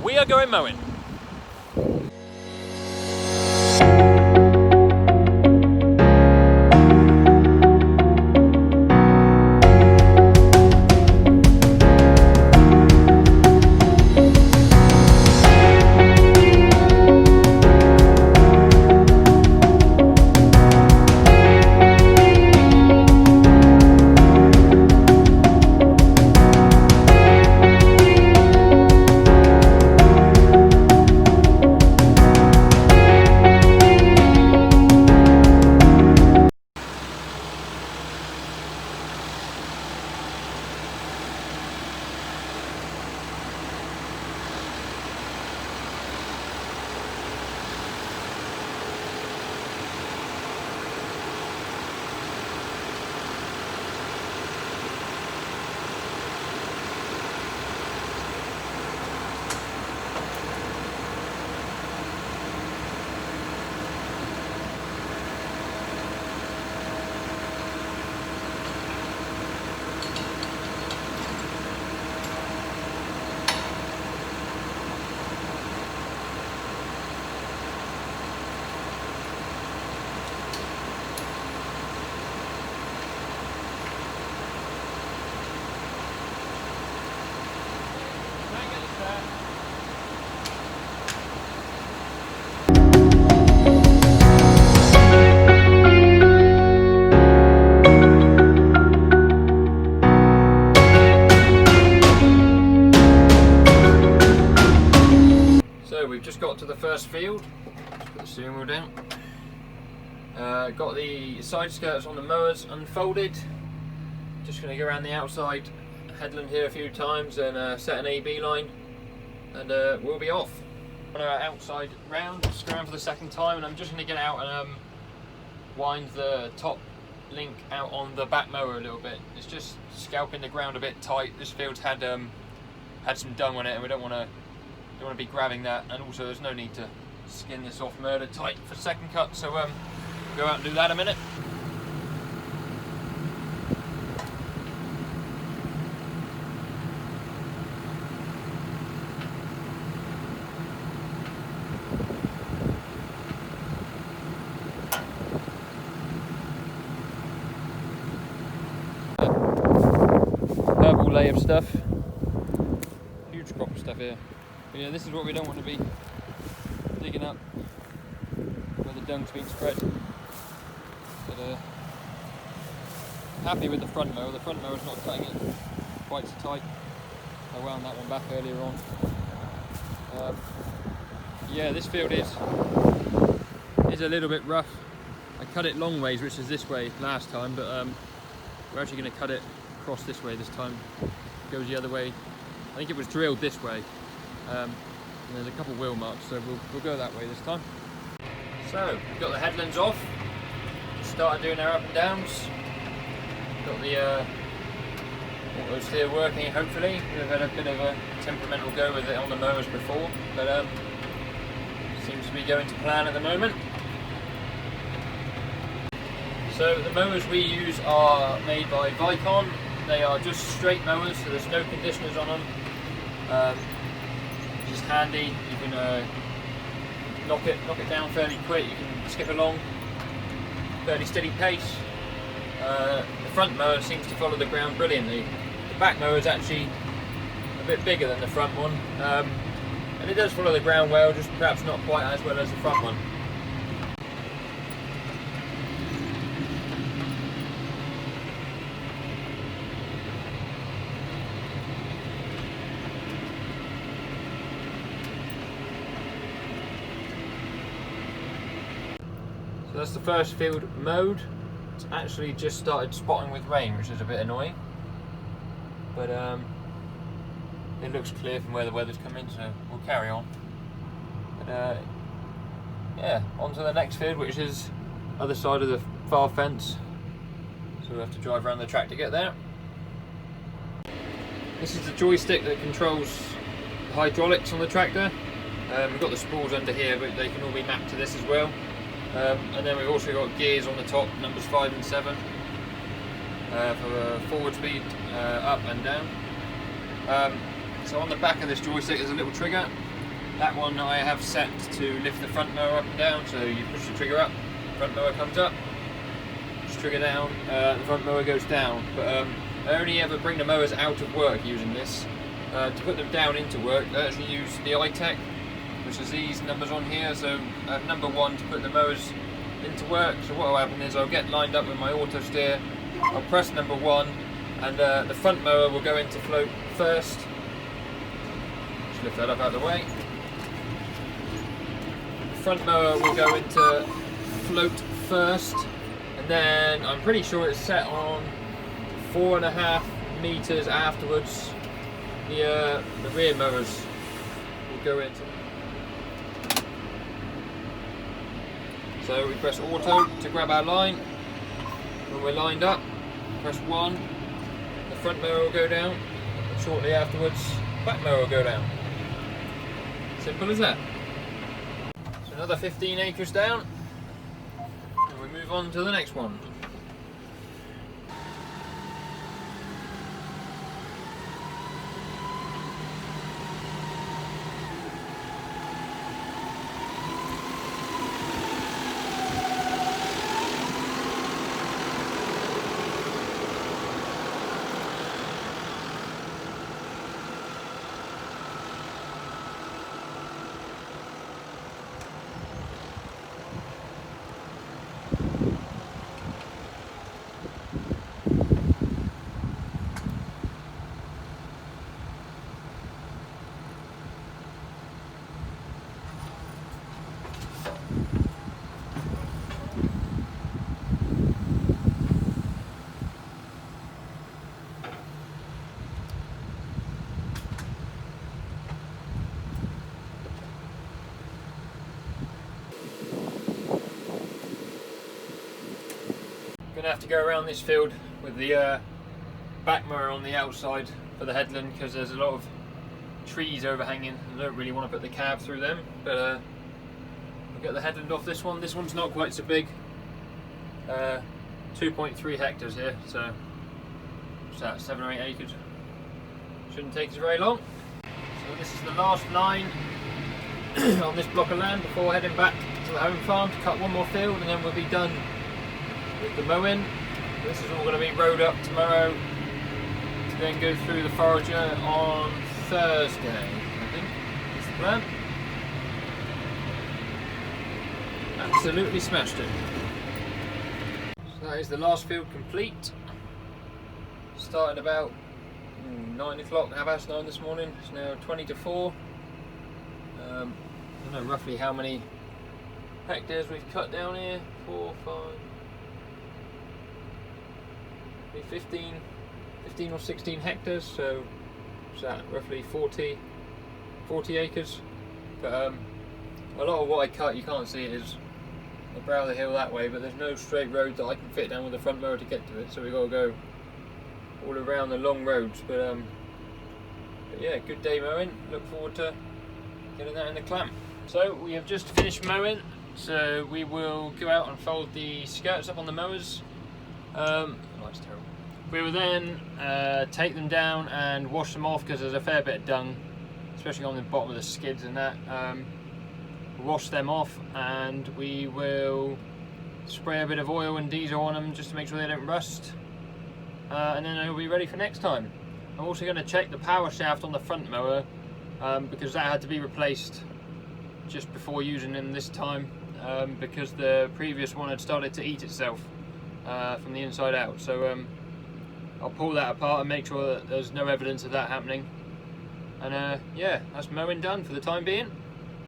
we are going mowing. We've just got to the first field. Just put the steering wheel down. Got the side skirts on the mowers unfolded. Just going to go around the outside headland here a few times and set an AB line, and we'll be off. On our outside round, just go around for the second time, and I'm just going to get out and wind the top link out on the back mower a little bit. It's just scalping the ground a bit tight. This field's had some dung on it, and we don't want to be grabbing that, and also there's no need to skin this off murder tight for second cut, so go out and do that in a minute. Purple lay of stuff, huge crop of stuff here. But yeah, this is what we don't want to be digging up where the dung's been spread. But happy with the front mower. The front mower's not cutting it quite so tight. I wound that one back earlier on. Yeah, this field is a little bit rough. I cut it long ways, which is this way last time, but we're actually going to cut it across this way this time. It goes the other way. I think it was drilled this way. And there's a couple wheel marks, so we'll go that way this time. So we've got the headlands off, started doing our up and downs, got the autos here working hopefully. We've had a bit of a temperamental go with it on the mowers before, but seems to be going to plan at the moment. So the mowers we use are made by Vicon. They are just straight mowers, so there's no conditioners on them. Which is handy. You can knock it down fairly quick. You can skip along fairly steady pace. The front mower seems to follow the ground brilliantly. The back mower is actually a bit bigger than the front one, and it does follow the ground well, just perhaps not quite as well as the front one. So that's the first field mowed. It's actually just started spotting with rain, which is a bit annoying, but it looks clear from where the weather's come in, so we'll carry on. But yeah, on to the next field, which is other side of the far fence, so we'll have to drive around the track to get there. This is the joystick that controls the hydraulics on the tractor. We've got the spools under here, but they can all be mapped to this as well. And then we've also got gears on the top, numbers 5 and 7, for forward speed, up and down. So on the back of this joystick there's a little trigger. That one I have set to lift the front mower up and down, so you push the trigger up, front mower comes up, push trigger down, the front mower goes down. But I only ever bring the mowers out of work using this. To put them down into work, I actually use the iTech, which is these numbers on here. So number 1 to put the mowers into work. So what will happen is I'll get lined up with my auto steer, I'll press number 1, and the front mower will go into float first. Just lift that up out of the way. The front mower will go into float first, and then I'm pretty sure it's set on 4.5 meters afterwards. The rear mowers will go into. So we press auto to grab our line. When we're lined up, press 1, the front mower will go down, and shortly afterwards, back mower will go down. Simple as that. So another 15 acres down, and we move on to the next one. Going to have to go around this field with the back mower on the outside for the headland, because there's a lot of trees overhanging. I don't really want to put the cab through them, but I'll get the headland off this one. This one's not quite so big. 2.3 hectares here, so what's that, 7 or 8 acres? Shouldn't take us very long. So this is the last line on this block of land before heading back to the home farm to cut one more field, and then we'll be done with the mowing. This is all going to be rowed up tomorrow to then go through the forager on Thursday, I think is the plan. Absolutely smashed it. So that is the last field complete. Started about 9 o'clock, 9:30 this morning. It's now 20 to 4. I don't know roughly how many hectares we've cut down here. 4, 5, 15 or 16 hectares, so what's that, roughly 40 acres. But a lot of what I cut, you can't see it, is the brow of the hill that way, but there's no straight road that I can fit down with the front mower to get to it, so we've got to go all around the long roads. But yeah, good day mowing. Look forward to getting that in the clamp. So we have just finished mowing, so we will go out and fold the skirts up on the mowers. The light's terrible. We will then take them down and wash them off, because there's a fair bit of dung, especially on the bottom of the skids and that. Wash them off, and we will spray a bit of oil and diesel on them just to make sure they don't rust, and then they'll be ready for next time. I'm also going to check the power shaft on the front mower, because that had to be replaced just before using them this time, because the previous one had started to eat itself from the inside out. So I'll pull that apart and make sure that there's no evidence of that happening. And yeah, that's mowing done for the time being.